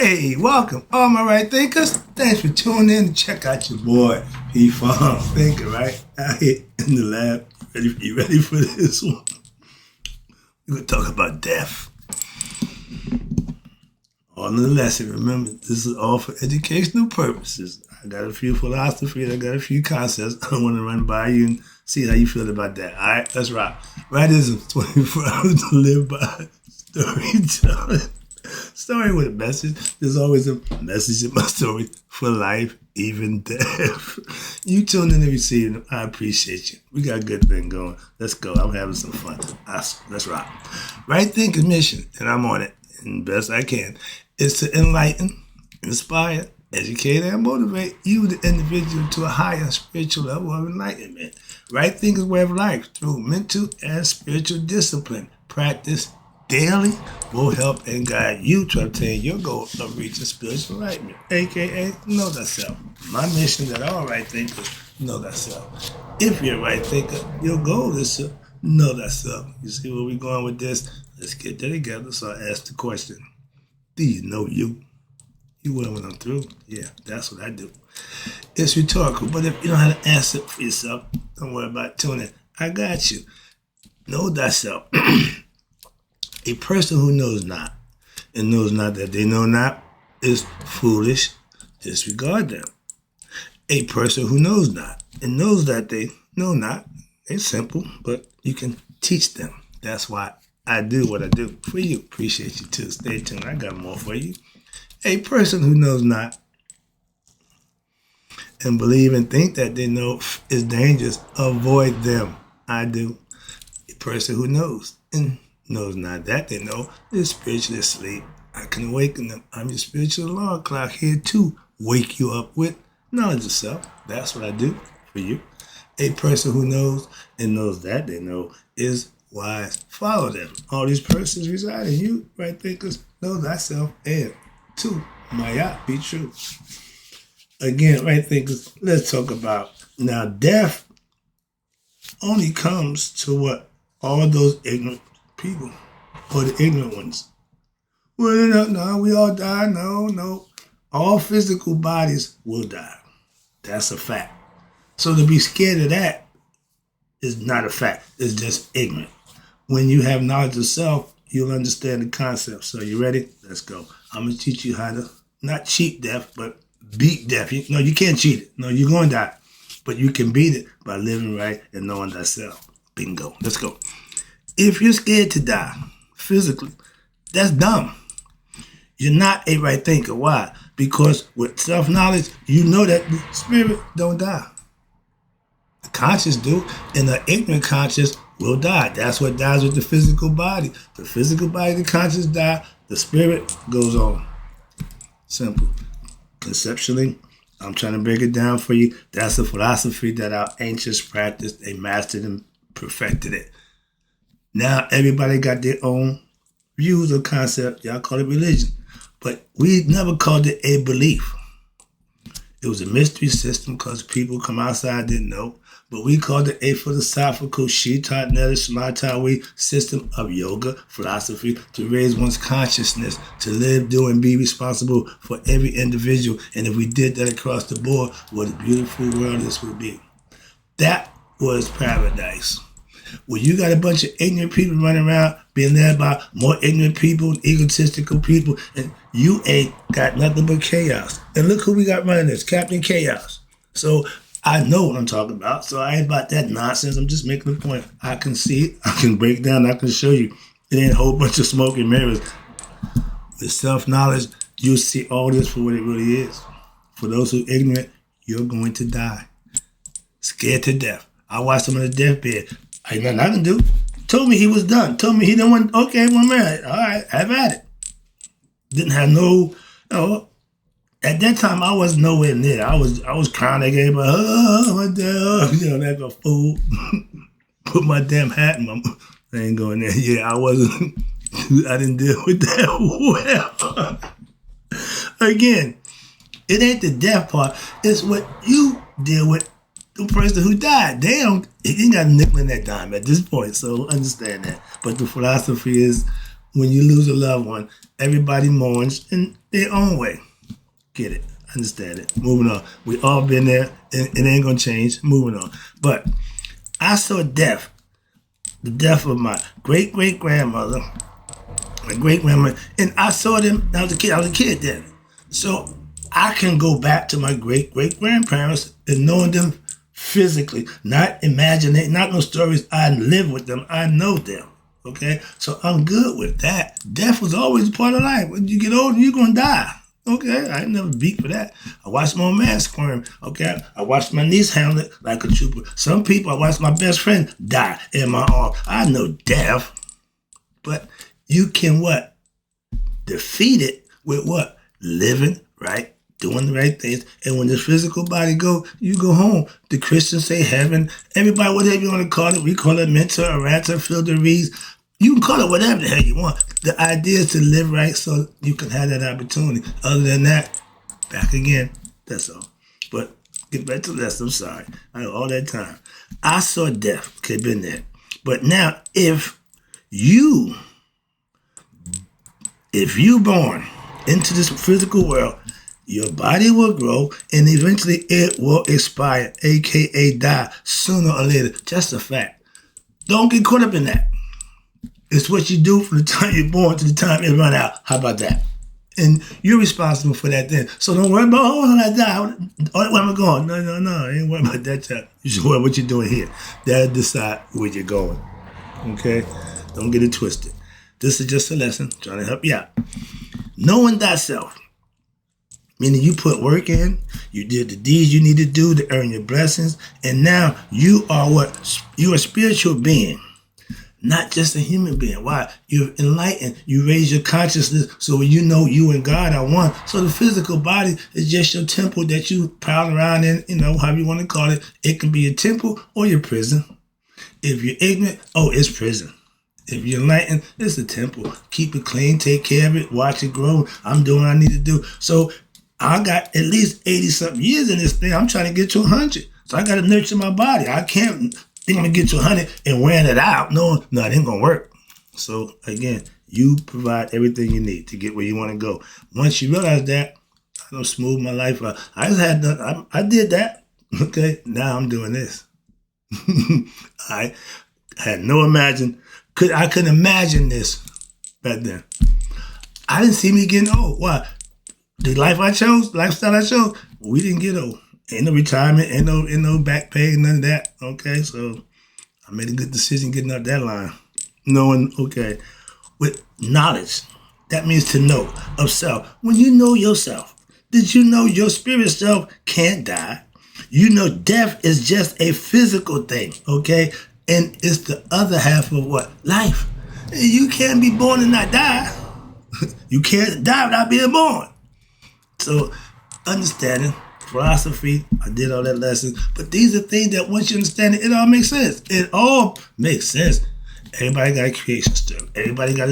Hey, welcome, all my right thinkers. Thanks for tuning in to check out your boy, P-Farm Thinker, right? Out here in the lab. You ready for this one? We're going to talk about death. On the lesson, remember, this is all for educational purposes. I got a few philosophies, I got a few concepts I want to run by you and see how you feel about that. All right, let's rock. Right is 24 hours to live by storytelling. Story with a message. There's always a message in my story for life, even death. You tune in and receive them. I appreciate you. We got a good thing going. Let's go. I'm having some fun. Let's rock. Right Thinking mission, and I'm on it, and best I can, is to enlighten, inspire, educate, and motivate you, the individual, to a higher spiritual level of enlightenment. Right Thinker's way of life through mental and spiritual discipline. Practice daily will help and guide you to obtain your goal of reaching spiritual enlightenment, aka know thyself. My mission that all right thinkers know thyself. If you're a right thinker, your goal is to know thyself. You see where we're going with this? Let's get that together. So I ask the question, do you know you? You will when I'm through? Yeah, that's what I do. It's rhetorical, but if you don't have to answer it for yourself, don't worry about tuning in. I got you. Know thyself. A person who knows not and knows not that they know not is foolish. Disregard them. A person who knows not and knows that they know not, it's simple, but you can teach them. That's why I do what I do for you. Appreciate you too. Stay tuned. I got more for you. A person who knows not and believe and think that they know is dangerous, avoid them. I do. A person who knows and knows not that they know is spiritually asleep. I can awaken them. I'm your spiritual alarm clock here to wake you up with knowledge of self. That's what I do for you. A person who knows and knows that they know is wise. Follow them. All these persons reside in you, right thinkers. Know thyself and two, Maya, be true. Again, right thinkers, let's talk about now death only comes to what? All those ignorant people or the ignorant ones. Well, no, we all die. No. All physical bodies will die. That's a fact. So to be scared of that is not a fact. It's just ignorant. When you have knowledge of self, you'll understand the concept. So you ready? Let's go. I'm going to teach you how to not cheat death, but beat death. No, you can't cheat it. No, you're going to die. But you can beat it by living right and knowing thyself. Bingo. Let's go. If you're scared to die physically, that's dumb. You're not a right thinker. Why? Because with self-knowledge, you know that the spirit don't die. The conscious do, and the ignorant conscious will die. That's what dies with the physical body. The physical body, the conscious die, the spirit goes on. Simple. Conceptually, I'm trying to break it down for you. That's a philosophy that our ancients practiced. They mastered and perfected it. Now everybody got their own views or concept. Y'all call it religion. But we never called it a belief. It was a mystery system because people come outside didn't know. But we called it a philosophical Shita Shmatawi system of yoga, philosophy, to raise one's consciousness, to live, do, and be responsible for every individual. And if we did that across the board, what a beautiful world this would be. That was paradise. Well, you got a bunch of ignorant people running around being led by more ignorant people, egotistical people, and you ain't got nothing but chaos. And look who we got running this, Captain Chaos. So I know what I'm talking about. So I ain't about that nonsense. I'm just making a point. I can see it. I can break down. I can show you. It ain't a whole bunch of smoke and mirrors. With self-knowledge, you see all this for what it really is. For those who are ignorant, you're going to die. Scared to death. I watched him on the deathbed. Ain't nothing I can do. Told me he was done. Told me he didn't want, okay, well, man, all right, have at it. Didn't have at that time, I was nowhere near. I was crying at everybody, my damn, like a fool. Put my damn hat in my, I ain't going there. Yeah, I didn't deal with that well. Again, it ain't the death part. It's what you deal with. The person who died, he ain't got a nickel in that dime at this point, so understand that. But the philosophy is when you lose a loved one, everybody mourns, and their own way. Get it. Understand it. Moving on. We all been there. It ain't going to change. Moving on. But I saw death. The death of my great-great-grandmother. My great-grandmother. And I saw them. I was a kid then. So I can go back to my great-great-grandparents and knowing them physically. Not imagining. Not no stories. I live with them. I know them. Okay? So I'm good with that. Death was always a part of life. When you get older, you're going to die. Okay, I ain't never beat for that. I watched my old man squirm. Okay, I watched my niece handle it like a trooper. Some people, I watched my best friend die in my arms. I know death, but you can what? Defeat it with what? Living right, doing the right things. And when this physical body go, you go home. The Christians say heaven. Everybody, whatever you want to call it, we call it mental, errata, filteries. You can call it whatever the hell you want. The idea is to live right so you can have that opportunity. Other than that, back again. That's all. But get back to this. I'm sorry. I know all that time. I saw death. Okay, been there. But now, if you born into this physical world, your body will grow and eventually it will expire, aka die, sooner or later. Just a fact. Don't get caught up in that. It's what you do from the time you're born to the time it run out. How about that? And you're responsible for that then. So don't worry about, when I die, where am I going? No. I ain't worried about that time. You should worry about what you're doing here. That'll decide where you're going. Okay? Don't get it twisted. This is just a lesson trying to help you out. Knowing thyself. Meaning you put work in, you did the deeds you need to do to earn your blessings, and now you are what? You're a spiritual being. Not just a human being. Why? You're enlightened. You raise your consciousness so you know you and God are one. So the physical body is just your temple that you prowl around in, however you want to call it. It can be your temple or your prison. If you're ignorant, it's prison. If you're enlightened, it's a temple. Keep it clean, take care of it, watch it grow. I'm doing what I need to do. So I got at least 80-something years in this thing. I'm trying to get to 100. So I got to nurture my body. I can't think I'm going to get to 100 and wearing it out. No, it ain't going to work. So, again, you provide everything you need to get where you want to go. Once you realize that, I don't smooth my life out. I did that. Okay, now I'm doing this. I had no I couldn't imagine this back then. I didn't see me getting old. Why? The lifestyle I chose, we didn't get old. Ain't no retirement, ain't no back pay, none of that. Okay, so I made a good decision getting up that line. Knowing, okay, with knowledge, that means to know of self. When you know yourself, did you know your spirit self can't die? You know death is just a physical thing, okay? And it's the other half of what? Life. You can't be born and not die. You can't die without being born. So, understanding, philosophy, I did all that lesson. But these are things that once you understand it all makes sense. It all makes sense. Everybody got a creation story. Everybody got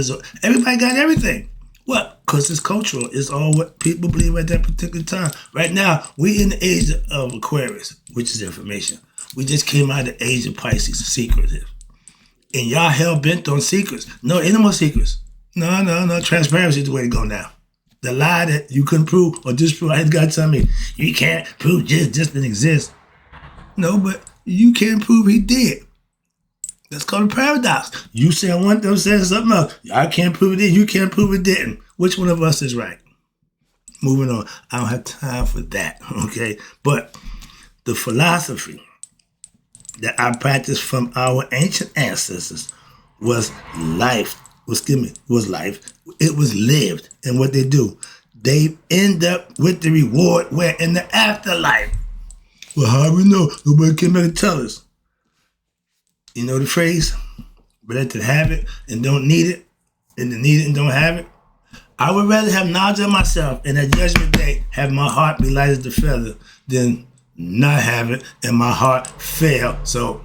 everything. What? Because it's cultural. It's all what people believe at that particular time. Right now, we in the age of Aquarius, which is information. We just came out of the age of Pisces, secretive. And y'all hell-bent on secrets. No, ain't no more secrets. No. Transparency is the way to go now. The lie that you couldn't prove or disprove, I had got to tell me, you can't prove just didn't exist. No, but you can't prove he did. That's called a paradox. You saying one thing, saying something else. I can't prove it did, you can't prove it didn't. Which one of us is right? Moving on. I don't have time for that, okay? But the philosophy that I practiced from our ancient ancestors was life. Was life. It was lived. And what they do, they end up with the reward where in the afterlife. Well, how do we know? Nobody came back to tell us. You know the phrase? Better to have it and don't need it, than to need it and don't have it. I would rather have knowledge of myself and at judgment day have my heart be light as the feather than not have it and my heart fail. So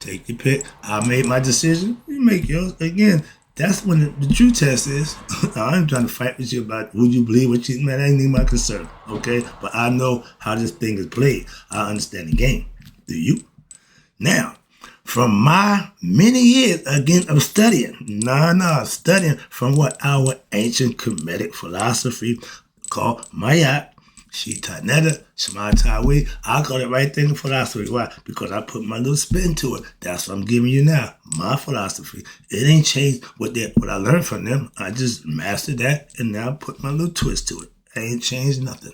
take your pick. I made my decision. You make yours. Again, that's when the true test is. I ain't trying to fight with you about who you believe, man, that ain't even my concern, okay? But I know how this thing is played. I understand the game. Do you? Now, from my many years, again, of studying. Studying from what our ancient Kemetic philosophy called Mayat, Shitaneta, Shematawi. I call it right thing philosophy. Why? Because I put my little spin to it. That's what I'm giving you now. My philosophy. It ain't changed what I learned from them. I just mastered that and now put my little twist to it. I ain't changed nothing.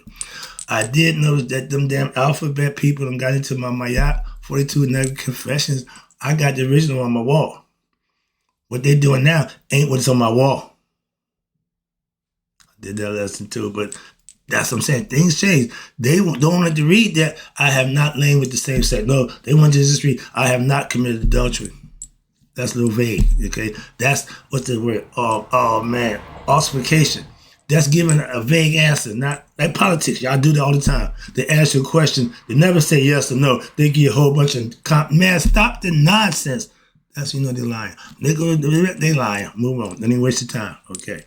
I did notice that them damn alphabet people done got into my Mayat 42 Negative Confessions. I got the original on my wall. What they doing now ain't what's on my wall. I did that lesson too, but that's what I'm saying. Things change. They don't want to read that I have not lain with the same sex. No, they want to just read I have not committed adultery. That's a little vague, okay? That's, what's the word? Oh man, ossification. That's giving a vague answer, not like politics. Y'all do that all the time. They ask you a question. They never say yes or no. They give you a whole bunch of, man, stop the nonsense. That's when you know they're lying. They lying. Move on. Don't even waste your time, okay?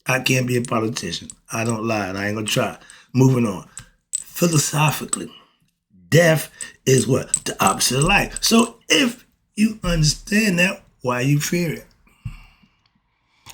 I can't be a politician. I don't lie, and I ain't gonna try. Moving on. Philosophically, death is what? The opposite of life. So if you understand that, why you fear it?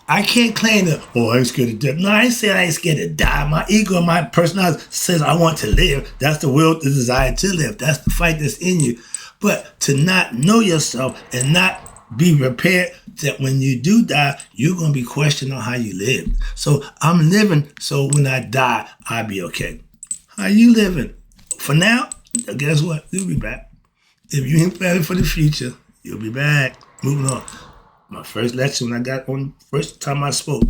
I can't claim that, I ain't scared of death. No, I ain't saying I ain't scared to die. My ego and my personality says I want to live. That's the will, the desire to live. That's the fight that's in you. But to not know yourself and not be prepared that when you do die, you're going to be questioning on how you lived. So I'm living so when I die, I'll be okay. How you living? For now, guess what? You'll be back. If you ain't planning for the future, you'll be back. Moving on. My first lecture when I got on, first time I spoke.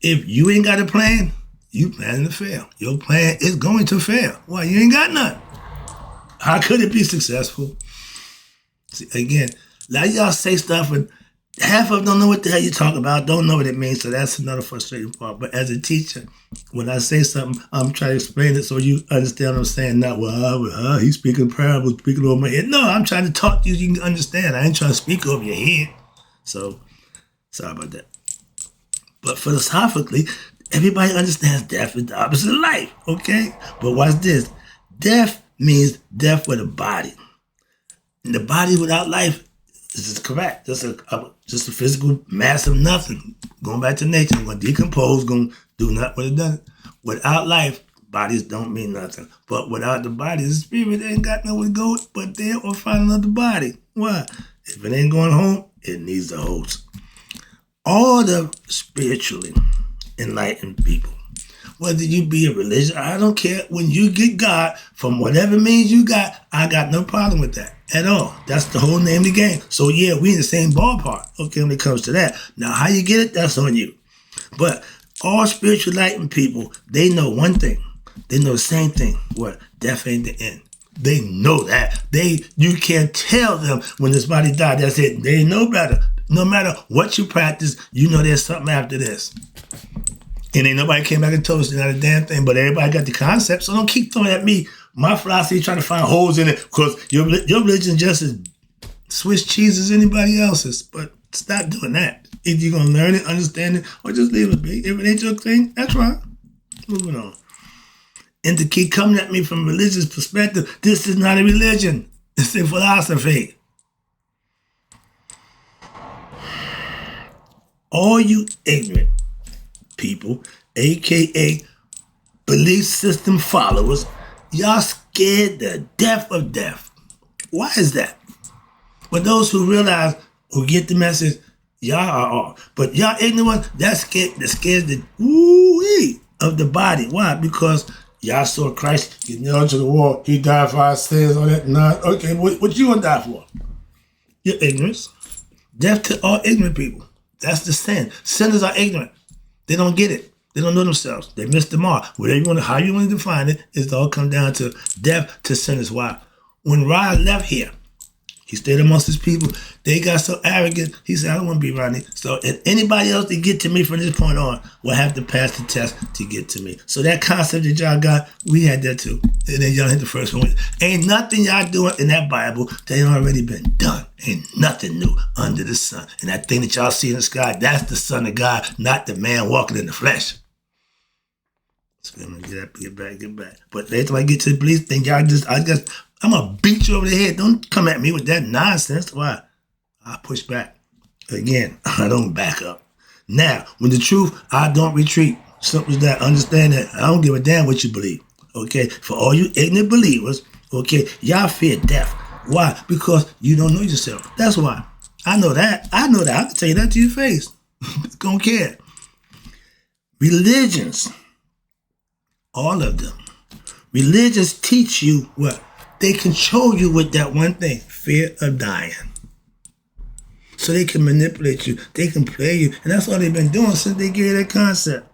If you ain't got a plan, you planning to fail. Your plan is going to fail. Why? You ain't got none. How could it be successful? See, again, a lot of y'all say stuff and half of them don't know what the hell you talk about, don't know what it means, so that's another frustrating part. But as a teacher, when I say something, I'm trying to explain it so you understand what I'm saying. Not, he's speaking parables, speaking over my head. No, I'm trying to talk to you so you can understand. I ain't trying to speak over your head. So, sorry about that. But philosophically, everybody understands death is the opposite of life, okay? But watch this. Death means death with a body. And the body without life is correct. Just a physical mass of nothing. Going back to nature, going to decompose, going to do not what it does. Without life, bodies don't mean nothing. But without the body, the spirit ain't got nowhere to go but there or find another body. Why? If it ain't going home, it needs a host. All the spiritually enlightened people, whether you be a religion, I don't care. When you get God from whatever means you got, I got no problem with that at all. That's the whole name of the game. So yeah, we in the same ballpark, okay, when it comes to that. Now, how you get it, that's on you. But all spiritual enlightened people, they know one thing. They know the same thing. What? Death ain't the end. They know that. You can't tell them when this body died, that's it. They know better. No matter what you practice, you know there's something after this. And ain't nobody came back and told us not a damn thing, but everybody got the concept. So don't keep throwing at me my philosophy trying to find holes in it because your religion just as Swiss cheese as anybody else's. But stop doing that. Either you're going to learn it, understand it, or just leave it be. If it ain't your thing, that's right. Moving on. And to keep coming at me from a religious perspective, this is not a religion. It's a philosophy. All you ignorant people, a.k.a. belief system followers, y'all scared the death of death. Why is that? For those who realize, who get the message, y'all are off. But y'all ignorant, that scares the ooh-wee of the body. Why? Because y'all saw Christ get nailed to the wall. He died for our sins on that. Nah, okay, what you gonna die for? Your ignorance. Death to all ignorant people. That's the sin. Sinners are ignorant. They don't get it. They don't know themselves. They miss the mark. How you want to define it, it all come down to death to sinners. Why? When Rod left here, he stayed amongst his people. They got so arrogant, he said, I don't want to be around here. So if anybody else to get to me from this point on will have to pass the test to get to me. So that concept that y'all got, we had that too. And then y'all hit the first one. Ain't nothing y'all doing in that Bible that ain't already been done. Ain't nothing new under the sun. And that thing that y'all see in the sky, that's the Son of God, not the man walking in the flesh. So I'm gonna get back. But later when I get to the belief thing, I I'm going to beat you over the head. Don't come at me with that nonsense. Why? I push back. Again, I don't back up. Now, when the truth, I don't retreat. Simple as that. Understand that. I don't give a damn what you believe. Okay? For all you ignorant believers, okay, y'all fear death. Why? Because you don't know yourself. That's why. I know that. I can tell you that to your face. Don't care. Religions, all of them. Religions teach you what? They control you with that one thing, fear of dying. So they can manipulate you. They can play you. And that's all they've been doing since they gave that concept.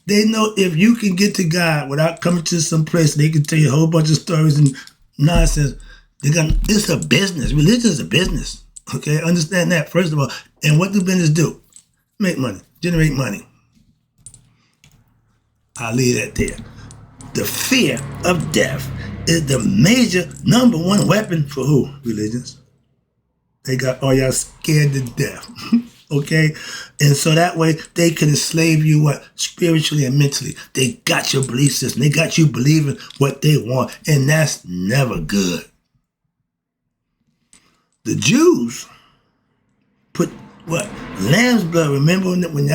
They know if you can get to God without coming to some place, they can tell you a whole bunch of stories and nonsense. It's a business. Religion is a business. Okay? Understand that, first of all. And what do business do? Make money. Generate money. I'll leave that there. The fear of death is the major number one weapon for who? Religions. They got all y'all scared to death. Okay? And so that way they can enslave you what? Spiritually and mentally. They got your belief system. They got you believing what they want. And that's never good. The Jews put what? Lamb's blood. Remember when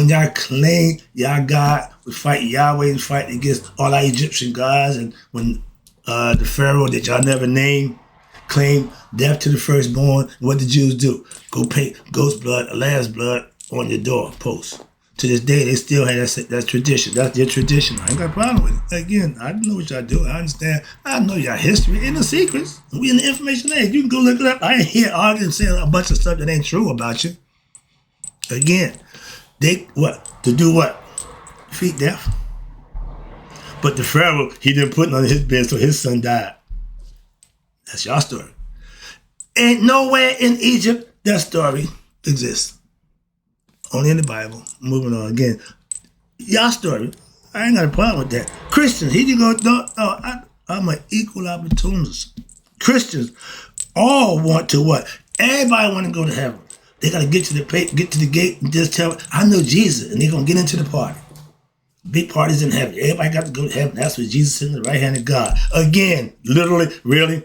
y'all claimed y'all God was fighting Yahweh was fighting against all our Egyptian gods, and when the Pharaoh that y'all never named claimed death to the firstborn, what did Jews do? Go paint goat's blood, lamb's blood on your doorpost. To this day, they still have that tradition. That's their tradition. I ain't got a problem with it. Again, I know what y'all do. I understand. I know y'all history. Ain't no secrets. We in the information age. You can go look it up. I ain't here arguing saying a bunch of stuff that ain't true about you. Again, they what? To do what? Defeat death. But the Pharaoh, he didn't put none on his bed, so his son died. That's y'all story. Ain't nowhere in Egypt that story exists. Only in the Bible. Moving on again. Y'all story. I ain't got a problem with that. Christians, he didn't go, no, I'm an equal opportunist. Christians all want to what? Everybody want to go to heaven. They got to get to the gate and just tell, I know Jesus, and they're going to get into the party. Big parties in heaven. Everybody got to go to heaven. That's where Jesus is in the right hand of God. Again, literally, really.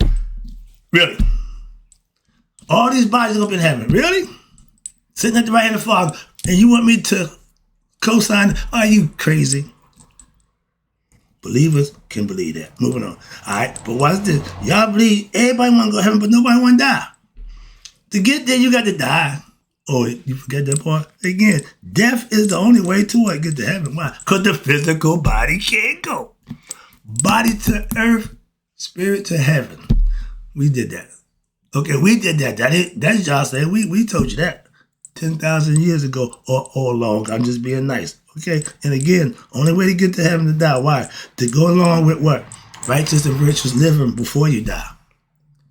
All these bodies up in heaven. Really? Sitting at the right hand of the Father. And you want me to co-sign? Are you crazy? Believers can believe that. Moving on. All right, but watch this. Y'all believe everybody want to go to heaven, but nobody want to die. To get there, you got to die. Oh, you forget that part? Again, death is the only way to what? Get to heaven. Why? Because the physical body can't go. Body to earth, spirit to heaven. We did that. Okay, we did that. That's y'all saying. We told you that 10,000 years ago or long. I'm just being nice. Okay, and again, only way to get to heaven to die. Why? To go along with what? Righteous and virtuous living before you die.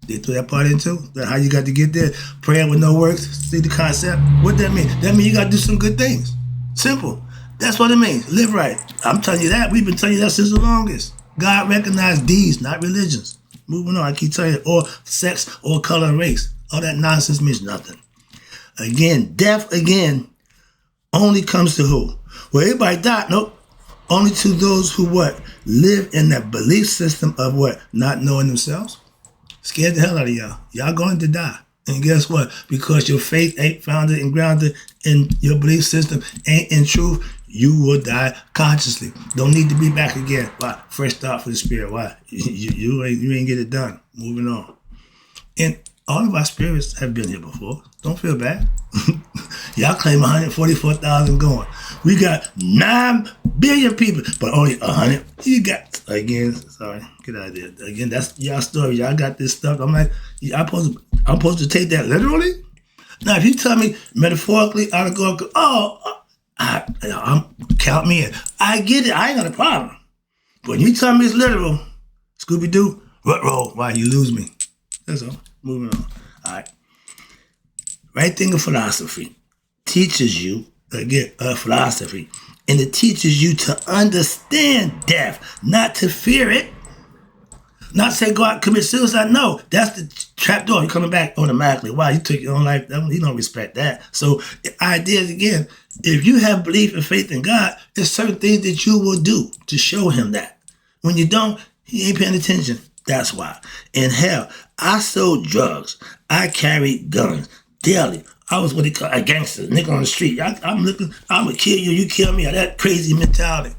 They threw that part in too? That how you got to get there? Praying with no works? See the concept? What that mean? That means you got to do some good things. Simple. That's what it means. Live right. I'm telling you that. We've been telling you that since the longest. God recognized deeds, not religions. Moving on. I keep telling you, or sex, or color, and race. All that nonsense means nothing. Again, death, again, only comes to who? Well, everybody died. Nope. Only to those who what? Live in that belief system of what? Not knowing themselves. Scared the hell out of y'all. Y'all going to die. And guess what? Because your faith ain't founded and grounded in your belief system, ain't in truth, you will die consciously. Don't need to be back again. Why? Fresh start for the spirit. Why? You ain't get it done. Moving on. And all of our spirits have been here before. Don't feel bad. Y'all claim 144,000 going. We got 9 billion people, but only 100. You got, again, sorry, get out of there. Again, that's y'all story. Y'all got this stuff. I'm like, I'm supposed to take that literally? Now, if you tell me metaphorically, allegorically, count me in. I get it. I ain't got a problem. But when you tell me it's literal, Scooby-Doo, rut roll, why you lose me? That's all. Moving on. All right. Right thing of philosophy teaches you, again, philosophy, and it teaches you to understand death, not to fear it. Not say go out and commit suicide. No, that's the trapdoor. You're coming back automatically. Why? You took your own life. You don't respect that. So the idea is, again, if you have belief and faith in God, there's certain things that you will do to show him that. When you don't, he ain't paying attention. That's why. In hell, I sold drugs. I carried guns daily. I was what they call a gangster, nigga on the street. I'm looking, I'm gonna kill you, you kill me. That crazy mentality.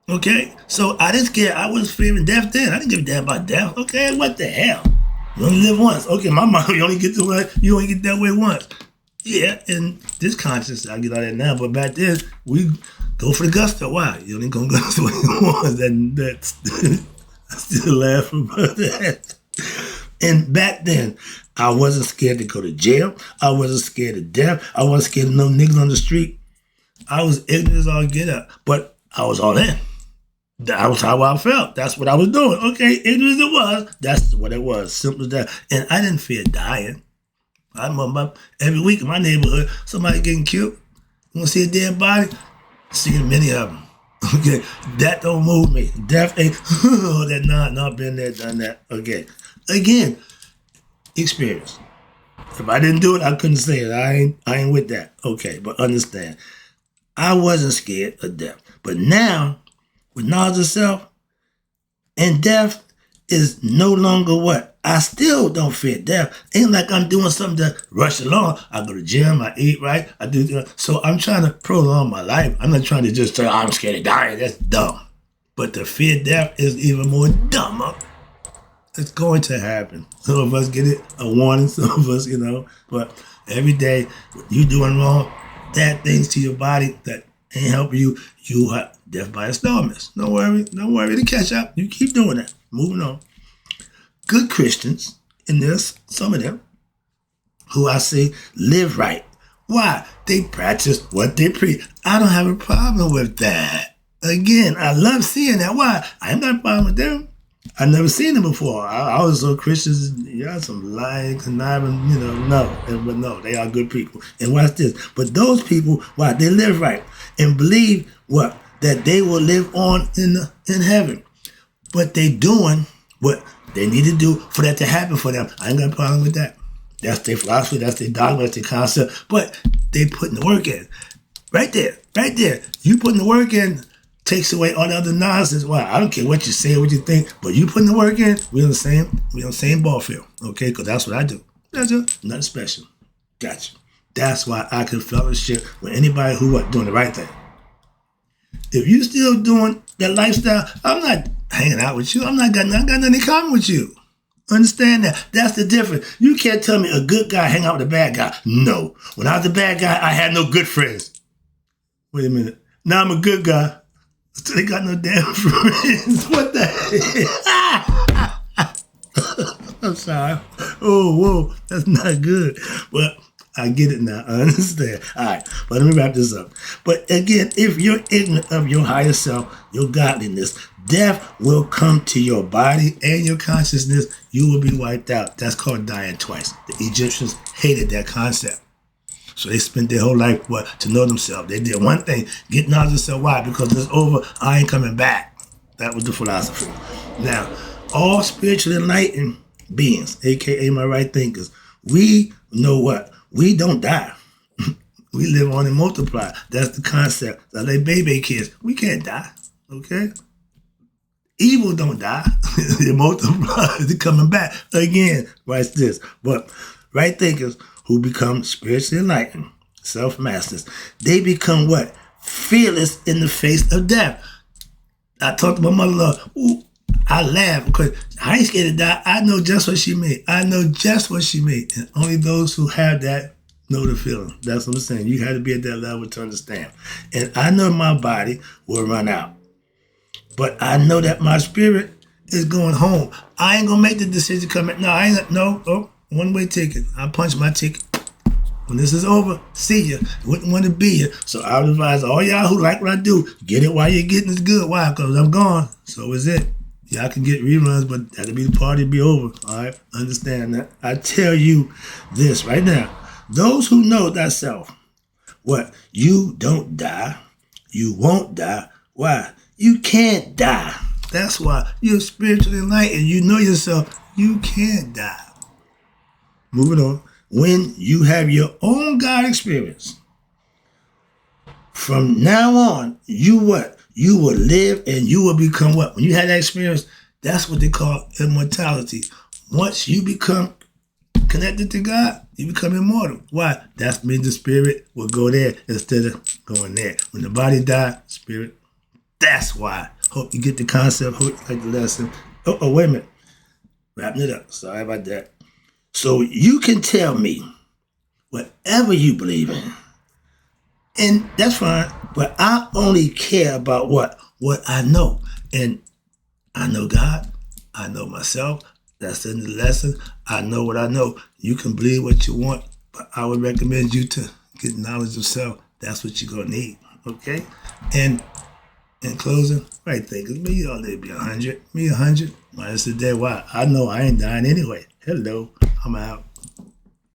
Okay? So I didn't care. I was fearing death then. I didn't give a damn about death. Okay, what the hell? You only live once. Okay, my mom, you only get that way once. Yeah, and this conscience, I get all that now, but back then, we go for the gusto. Why? You only gonna go the way you want. That's I still laugh about that. And back then, I wasn't scared to go to jail. I wasn't scared of death. I wasn't scared of no niggas on the street. I was ignorant as all get up, but I was all in. That was how I felt. That's what I was doing. Okay, ignorant as it was, that's what it was. Simple as that. And I didn't fear dying. I remember every week in my neighborhood, somebody getting killed. You want to see a dead body? Seeing many of them. Okay, that don't move me. Death ain't, that not been there, done that. Okay, again, experience. If I didn't do it, I couldn't say it. I ain't with that. Okay, but understand, I wasn't scared of death. But now, with knowledge of self, and death is no longer what? I still don't fear death. Ain't like I'm doing something to rush along. I go to the gym, I eat right, I do. So I'm trying to prolong my life. I'm not trying to just say, I'm scared of dying. That's dumb. But to fear death is even more dumber. It's going to happen. Some of us get it, a warning, some of us, But every day, you doing wrong, bad things to your body that ain't helping you, you have death by installments. Don't worry to catch up. You keep doing that. Moving on. Good Christians, and there's some of them, who I say live right. Why? They practice what they preach. I don't have a problem with that. Again, I love seeing that. Why? I ain't got a problem with them. I've never seen them before. I was so Christians, y'all some lying, conniving, no, they are good people. And watch this. But those people, why? They live right and believe what? That they will live on in heaven. But they doing what they need to do for that to happen for them. I ain't got a problem with that. That's their philosophy, that's their dogma, that's their concept. But they putting the work in. Right there. You putting the work in takes away all the other nonsense. Why? I don't care what you say, what you think, but you putting the work in, we on the same ball field. Okay? Because that's what I do. That's just nothing special. Gotcha. That's why I can fellowship with anybody who doing the right thing. If you still doing that lifestyle, I'm not hanging out with you. I got nothing in common with you. Understand that? That's the difference. You can't tell me a good guy hang out with a bad guy. No. When I was a bad guy, I had no good friends. Wait a minute. Now I'm a good guy. So they got no damn friends. What the hell? I'm sorry. Oh, whoa. That's not good. But I get it now. I understand. All right. But let me wrap this up. But again, if you're ignorant of your higher self, your godliness, death will come to your body and your consciousness. You will be wiped out. That's called dying twice. The Egyptians hated that concept. So they spent their whole life to know themselves. They did one thing, get knowledge of themselves. Why? Because it's over. I ain't coming back. That was the philosophy. Now, all spiritually enlightened beings, aka my right thinkers, we know what? We don't die. We live on and multiply. That's the concept. That's like baby kids. We can't die. Okay? Evil don't die. They multiply. They're coming back. Again, watch this. But right thinkers who become spiritually enlightened, self-masters, they become what? Fearless in the face of death. I talked to my mother-in-law. Ooh, I laugh because I ain't scared to die. I know just what she made. And only those who have that know the feeling. That's what I'm saying. You have to be at that level to understand. And I know my body will run out. But I know that my spirit is going home. I ain't going to make the decision come in. No, I ain't. No, one-way ticket. I punch my ticket. When this is over, see ya. Wouldn't want to be ya. So I would advise all y'all who like what I do, get it while you're getting it good. Why? Because I'm gone. So is it. Y'all can get reruns, but that'll be the party be over. All right? Understand that. I tell you this right now. Those who know thyself, what? You don't die. You won't die. Why? You can't die. That's why you're spiritually enlightened. You know yourself. You can't die. Moving on. When you have your own God experience, from now on, you what? You will live and you will become what? When you have that experience, That's what they call immortality. Once you become connected to God, you become immortal. Why? That means the spirit will go there instead of going there. When the body dies, spirit. That's why. Hope you get the concept. Hope you like the lesson. Oh, wait a minute. Wrapping it up. Sorry about that. So you can tell me whatever you believe in. And that's fine. But I only care about what I know. And I know God. I know myself. That's in the lesson. I know what I know. You can believe what you want, but I would recommend you to get knowledge of self. That's what you're going to need. Okay? And in closing, right thing, because me, all day be 100. Me 100 minus a day. Why? I know I ain't dying anyway. Hello. I'm out.